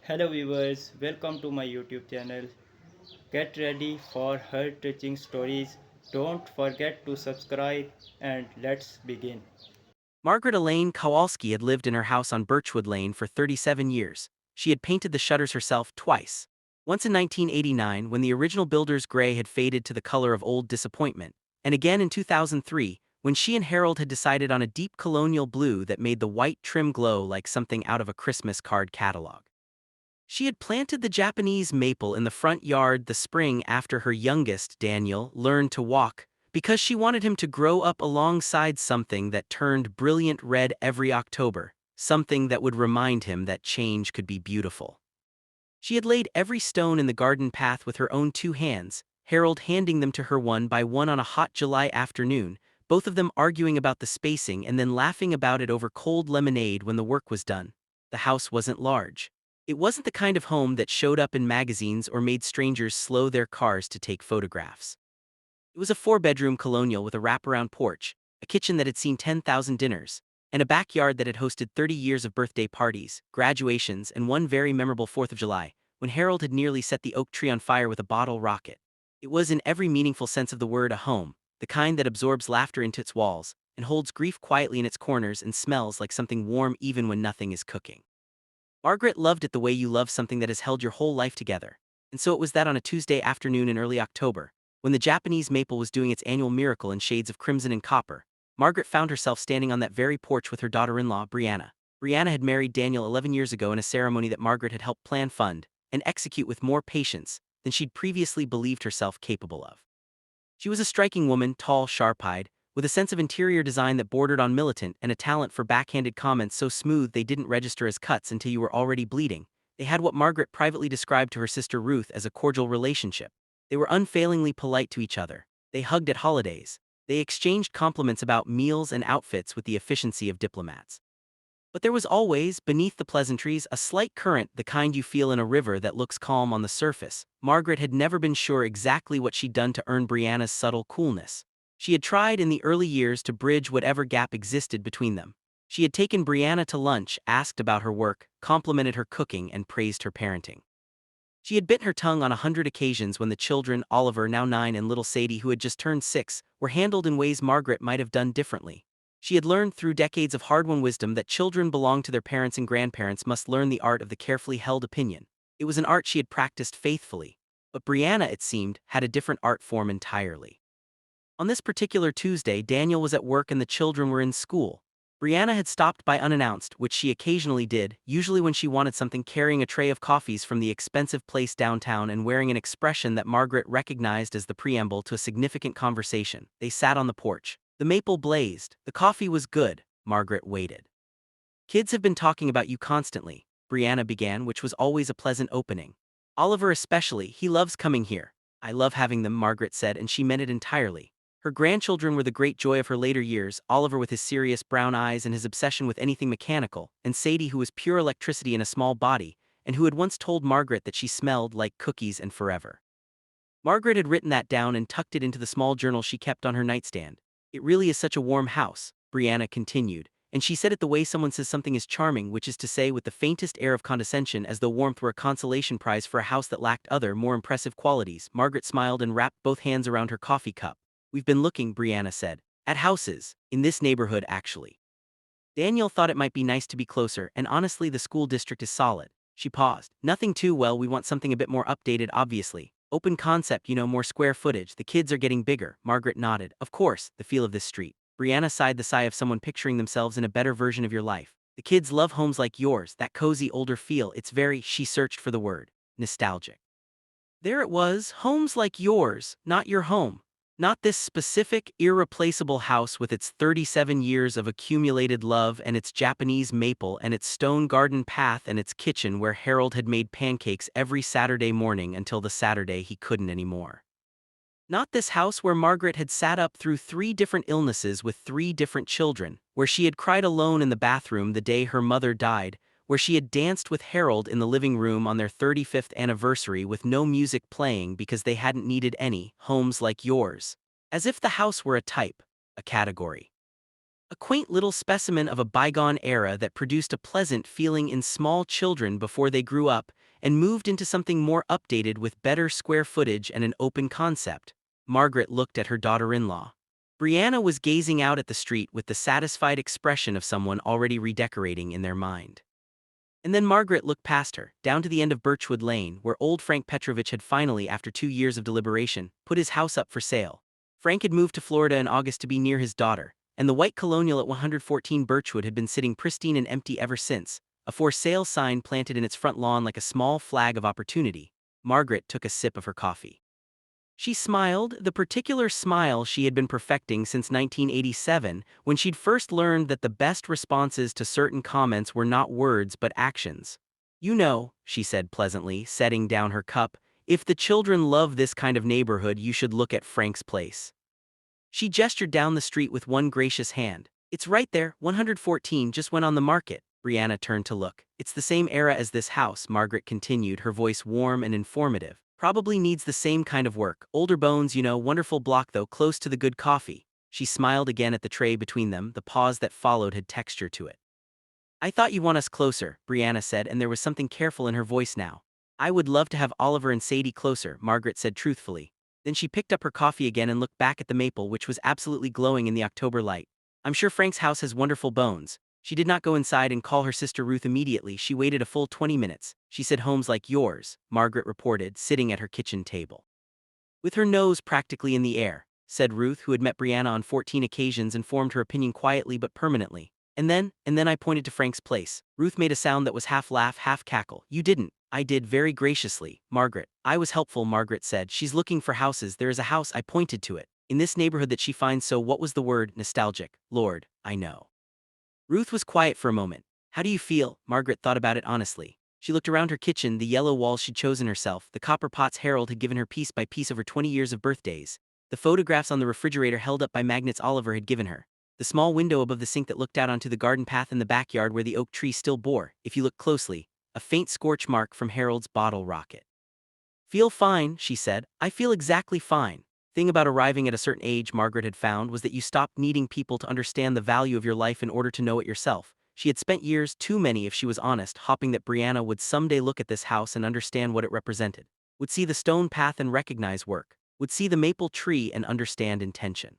Hello viewers, welcome to my YouTube channel. Get ready for heart-touching stories. Don't forget to subscribe and let's begin. Margaret Elaine Kowalski had lived in her house on Birchwood Lane for 37 years. She had painted the shutters herself twice. Once in 1989 when the original builder's gray had faded to the color of old disappointment, and again in 2003 when she and Harold had decided on a deep colonial blue that made the white trim glow like something out of a Christmas card catalog. She had planted the Japanese maple in the front yard the spring after her youngest, Daniel, learned to walk, because she wanted him to grow up alongside something that turned brilliant red every October, something that would remind him that change could be beautiful. She had laid every stone in the garden path with her own two hands, Harold handing them to her one by one on a hot July afternoon, both of them arguing about the spacing and then laughing about it over cold lemonade when the work was done. The house wasn't large. It wasn't the kind of home that showed up in magazines or made strangers slow their cars to take photographs. It was a four-bedroom colonial with a wraparound porch, a kitchen that had seen 10,000 dinners, and a backyard that had hosted 30 years of birthday parties, graduations, and one very memorable 4th of July, when Harold had nearly set the oak tree on fire with a bottle rocket. It was in every meaningful sense of the word a home, the kind that absorbs laughter into its walls, and holds grief quietly in its corners and smells like something warm even when nothing is cooking. Margaret loved it the way you love something that has held your whole life together. And so it was that on a Tuesday afternoon in early October, when the Japanese maple was doing its annual miracle in shades of crimson and copper, Margaret found herself standing on that very porch with her daughter-in-law, Brianna. Brianna had married Daniel 11 years ago in a ceremony that Margaret had helped plan, fund, and execute with more patience than she'd previously believed herself capable of. She was a striking woman, tall, sharp-eyed, with a sense of interior design that bordered on militant and a talent for backhanded comments so smooth they didn't register as cuts until you were already bleeding. They had what Margaret privately described to her sister Ruth as a cordial relationship. They were unfailingly polite to each other. They hugged at holidays. They exchanged compliments about meals and outfits with the efficiency of diplomats. But there was always, beneath the pleasantries, a slight current, the kind you feel in a river that looks calm on the surface. Margaret had never been sure exactly what she'd done to earn Brianna's subtle coolness. She had tried in the early years to bridge whatever gap existed between them. She had taken Brianna to lunch, asked about her work, complimented her cooking, and praised her parenting. She had bitten her tongue on 100 occasions when the children, Oliver, now 9, and little Sadie, who had just turned 6, were handled in ways Margaret might have done differently. She had learned through decades of hard-won wisdom that children belong to their parents and grandparents must learn the art of the carefully held opinion. It was an art she had practiced faithfully. But Brianna, it seemed, had a different art form entirely. On this particular Tuesday, Daniel was at work and the children were in school. Brianna had stopped by unannounced, which she occasionally did, usually when she wanted something, carrying a tray of coffees from the expensive place downtown and wearing an expression that Margaret recognized as the preamble to a significant conversation. They sat on the porch. The maple blazed. The coffee was good. Margaret waited. "Kids have been talking about you constantly," Brianna began, which was always a pleasant opening. "Oliver especially, he loves coming here." "I love having them," Margaret said, and she meant it entirely. Her grandchildren were the great joy of her later years, Oliver with his serious brown eyes and his obsession with anything mechanical, and Sadie who was pure electricity in a small body, and who had once told Margaret that she smelled like cookies and forever. Margaret had written that down and tucked it into the small journal she kept on her nightstand. "It really is such a warm house," Brianna continued, and she said it the way someone says something is charming, which is to say with the faintest air of condescension, as though warmth were a consolation prize for a house that lacked other, more impressive qualities. Margaret smiled and wrapped both hands around her coffee cup. "We've been looking," Brianna said, "at houses, in this neighborhood actually. Daniel thought it might be nice to be closer, and honestly the school district is solid." She paused. "Nothing too well, we want something a bit more updated, obviously. Open concept, more square footage, the kids are getting bigger." Margaret nodded. "Of course, the feel of this street." Brianna sighed the sigh of someone picturing themselves in a better version of your life. "The kids love homes like yours, that cozy older feel, it's very," she searched for the word, "nostalgic." There it was, homes like yours, not your home. Not this specific, irreplaceable house with its 37 years of accumulated love and its Japanese maple and its stone garden path and its kitchen where Harold had made pancakes every Saturday morning until the Saturday he couldn't anymore. Not this house where Margaret had sat up through 3 different illnesses with 3 different children, where she had cried alone in the bathroom the day her mother died, where she had danced with Harold in the living room on their 35th anniversary with no music playing because they hadn't needed any, homes like yours. As if the house were a type, a category. A quaint little specimen of a bygone era that produced a pleasant feeling in small children before they grew up and moved into something more updated with better square footage and an open concept. Margaret looked at her daughter-in-law. Brianna was gazing out at the street with the satisfied expression of someone already redecorating in their mind. And then Margaret looked past her, down to the end of Birchwood Lane, where old Frank Petrovich had finally, after 2 years of deliberation, put his house up for sale. Frank had moved to Florida in August to be near his daughter, and the white colonial at 114 Birchwood had been sitting pristine and empty ever since, a for sale sign planted in its front lawn like a small flag of opportunity. Margaret took a sip of her coffee. She smiled, the particular smile she had been perfecting since 1987, when she'd first learned that the best responses to certain comments were not words but actions. "You know," she said pleasantly, setting down her cup, "if the children love this kind of neighborhood, you should look at Frank's place." She gestured down the street with one gracious hand. "It's right there, 114 just went on the market." Brianna turned to look. "It's the same era as this house," Margaret continued, her voice warm and informative. "Probably needs the same kind of work. Older bones, you know, wonderful block though, close to the good coffee." She smiled again at the tray between them, the pause that followed had texture to it. "I thought you want us closer," Brianna said, and there was something careful in her voice now. "I would love to have Oliver and Sadie closer," Margaret said truthfully. Then she picked up her coffee again and looked back at the maple, which was absolutely glowing in the October light. "I'm sure Frank's house has wonderful bones." She did not go inside and call her sister Ruth immediately. She waited a full 20 minutes. "She said homes like yours," Margaret reported, sitting at her kitchen table. "With her nose practically in the air," said Ruth, who had met Brianna on 14 occasions and formed her opinion quietly but permanently. And then I pointed to Frank's place." Ruth made a sound that was half laugh, half cackle. "You didn't." "I did, very graciously, Margaret. I was helpful," Margaret said. "She's looking for houses. There is a house, I pointed to it, in this neighborhood that she finds so, what was the word, nostalgic. Lord, I know." Ruth was quiet for a moment. "How do you feel?" Margaret thought about it honestly. She looked around her kitchen, the yellow walls she'd chosen herself, the copper pots Harold had given her piece by piece over 20 years of birthdays, the photographs on the refrigerator held up by magnets Oliver had given her, the small window above the sink that looked out onto the garden path in the backyard where the oak tree still bore, if you look closely, a faint scorch mark from Harold's bottle rocket. "Feel fine," she said. "I feel exactly fine." Thing about arriving at a certain age, Margaret had found, was that you stopped needing people to understand the value of your life in order to know it yourself. She had spent years, too many if she was honest, hoping that Brianna would someday look at this house and understand what it represented, would see the stone path and recognize work, would see the maple tree and understand intention,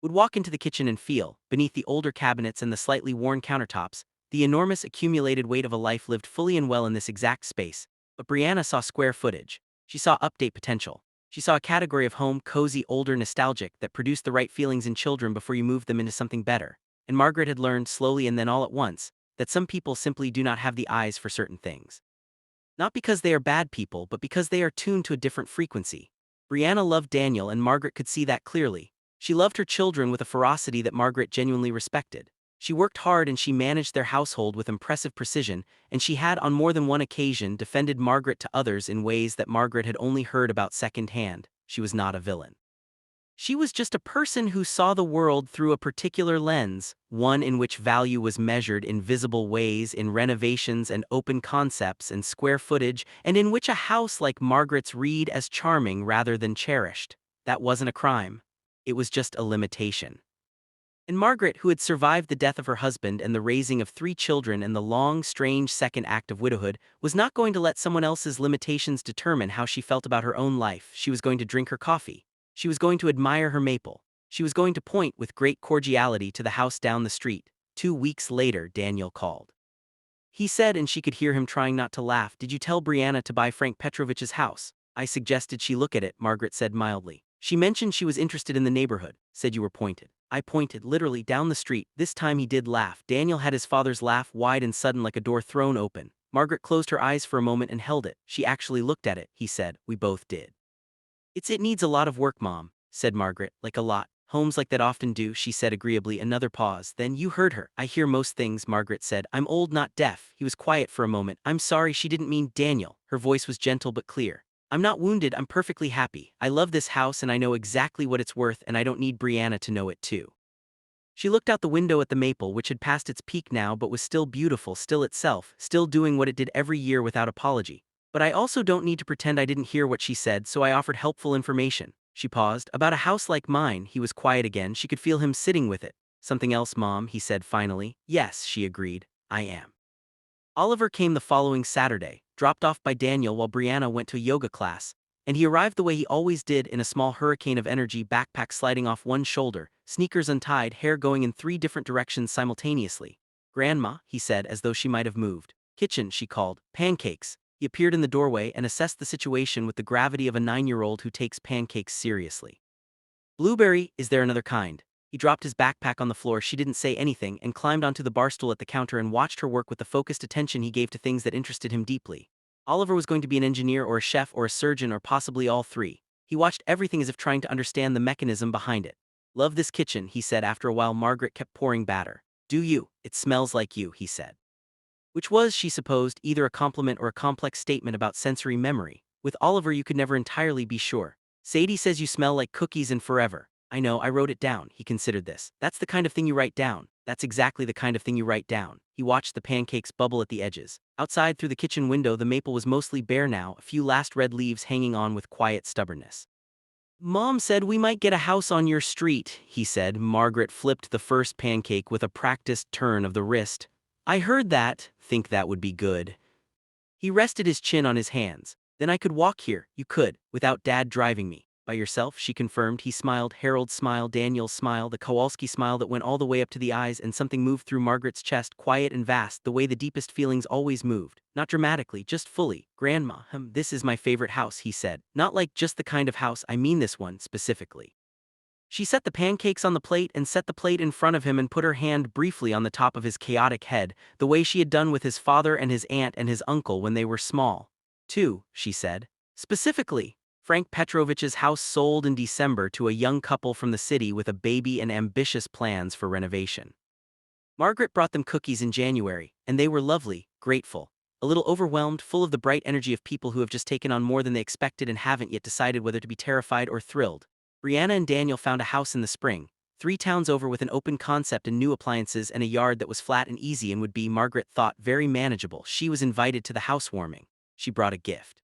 would walk into the kitchen and feel, beneath the older cabinets and the slightly worn countertops, the enormous accumulated weight of a life lived fully and well in this exact space. But Brianna saw square footage. She saw update potential. She saw a category of home, cozy, older, nostalgic, that produced the right feelings in children before you moved them into something better. And Margaret had learned, slowly and then all at once, that some people simply do not have the eyes for certain things. Not because they are bad people, but because they are tuned to a different frequency. Brianna loved Daniel, and Margaret could see that clearly. She loved her children with a ferocity that Margaret genuinely respected. She worked hard and she managed their household with impressive precision, and she had on more than one occasion defended Margaret to others in ways that Margaret had only heard about secondhand. She was not a villain. She was just a person who saw the world through a particular lens, one in which value was measured in visible ways, in renovations and open concepts and square footage, and in which a house like Margaret's read as charming rather than cherished. That wasn't a crime. It was just a limitation. And Margaret, who had survived the death of her husband and the raising of 3 children and the long, strange second act of widowhood, was not going to let someone else's limitations determine how she felt about her own life. She was going to drink her coffee. She was going to admire her maple. She was going to point with great cordiality to the house down the street. 2 weeks later, Daniel called. He said, and she could hear him trying not to laugh, "Did you tell Brianna to buy Frank Petrovich's house?" "I suggested she look at it," Margaret said mildly. "She mentioned she was interested in the neighborhood, said you were pointed." "I pointed, literally, down the street." This time he did laugh. Daniel had his father's laugh, wide and sudden like a door thrown open. Margaret closed her eyes for a moment and held it. "She actually looked at it," he said. "We both did." It needs a lot of work, Mom," said Margaret. "Like a lot. Homes like that often do," she said agreeably. Another pause. "Then you heard her." "I hear most things," Margaret said. "I'm old, not deaf." He was quiet for a moment. "I'm sorry, she didn't mean Daniel." Her voice was gentle but clear. "I'm not wounded, I'm perfectly happy. I love this house and I know exactly what it's worth, and I don't need Brianna to know it too." She looked out the window at the maple, which had passed its peak now but was still beautiful, still itself, still doing what it did every year without apology. "But I also don't need to pretend I didn't hear what she said, so I offered helpful information." She paused. "About a house like mine." He was quiet again. She could feel him sitting with it. Something else, Mom, he said finally. Yes, she agreed. I am. Oliver came the following Saturday, dropped off by Daniel while Brianna went to a yoga class, and he arrived the way he always did, in a small hurricane of energy, backpack sliding off one shoulder, sneakers untied, hair going in 3 different directions simultaneously. Grandma, he said as though she might have moved. Kitchen, she called. Pancakes. He appeared in the doorway and assessed the situation with the gravity of a 9-year-old who takes pancakes seriously. Blueberry, is there another kind? He dropped his backpack on the floor. She didn't say anything and climbed onto the bar stool at the counter and watched her work with the focused attention he gave to things that interested him deeply. Oliver was going to be an engineer or a chef or a surgeon or possibly all three. He watched everything as if trying to understand the mechanism behind it. Love this kitchen, he said after a while. Margaret kept pouring batter. Do you? It smells like you, he said. Which was, she supposed, either a compliment or a complex statement about sensory memory. With Oliver you could never entirely be sure. Sadie says you smell like cookies and forever. I know, I wrote it down. He considered this. That's the kind of thing you write down. That's exactly the kind of thing you write down. He watched the pancakes bubble at the edges. Outside, through the kitchen window, the maple was mostly bare now, a few last red leaves hanging on with quiet stubbornness. Mom said we might get a house on your street, he said. Margaret flipped the first pancake with a practiced turn of the wrist. I heard that. Think that would be good. He rested his chin on his hands. Then I could walk here, you could, without Dad driving me. By yourself, she confirmed. He smiled. Harold's smile, Daniel's smile, the Kowalski smile that went all the way up to the eyes, and something moved through Margaret's chest, quiet and vast, the way the deepest feelings always moved. Not dramatically, just fully. Grandma, this is my favorite house, he said. Not like just the kind of house, I mean this one, specifically. She set the pancakes on the plate and set the plate in front of him and put her hand briefly on the top of his chaotic head, the way she had done with his father and his aunt and his uncle when they were small. Too, she said. Specifically, Frank Petrovich's house sold in December to a young couple from the city with a baby and ambitious plans for renovation. Margaret brought them cookies in January, and they were lovely, grateful, a little overwhelmed, full of the bright energy of people who have just taken on more than they expected and haven't yet decided whether to be terrified or thrilled. Brianna and Daniel found a house in the spring, 3 towns over, with an open concept and new appliances and a yard that was flat and easy and would be, Margaret thought, very manageable. She was invited to the housewarming. She brought a gift.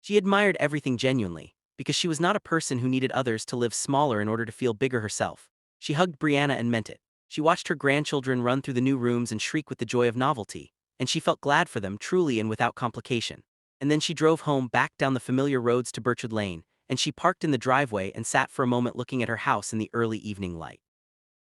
She admired everything genuinely, because she was not a person who needed others to live smaller in order to feel bigger herself. She hugged Brianna and meant it. She watched her grandchildren run through the new rooms and shriek with the joy of novelty, and she felt glad for them, truly and without complication. And then she drove home, back down the familiar roads to Birchwood Lane, and she parked in the driveway and sat for a moment looking at her house in the early evening light.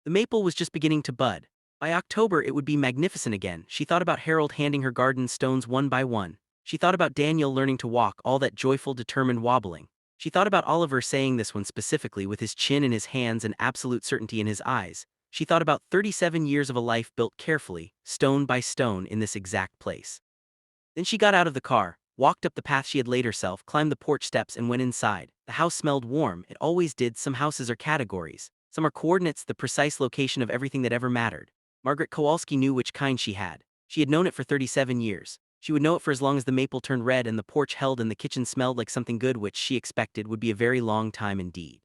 The maple was just beginning to bud. By October it would be magnificent again. She thought about Harold handing her garden stones one by one. She thought about Daniel learning to walk, all that joyful, determined wobbling. She thought about Oliver saying this one specifically, with his chin in his hands and absolute certainty in his eyes. She thought about 37 years of a life built carefully, stone by stone, in this exact place. Then she got out of the car, walked up the path she had laid herself, climbed the porch steps and went inside. The house smelled warm. It always did. Some houses are categories. Some are coordinates, the precise location of everything that ever mattered. Margaret Kowalski knew which kind she had. She had known it for 37 years. She would know it for as long as the maple turned red and the porch held and the kitchen smelled like something good, which she expected would be a very long time indeed.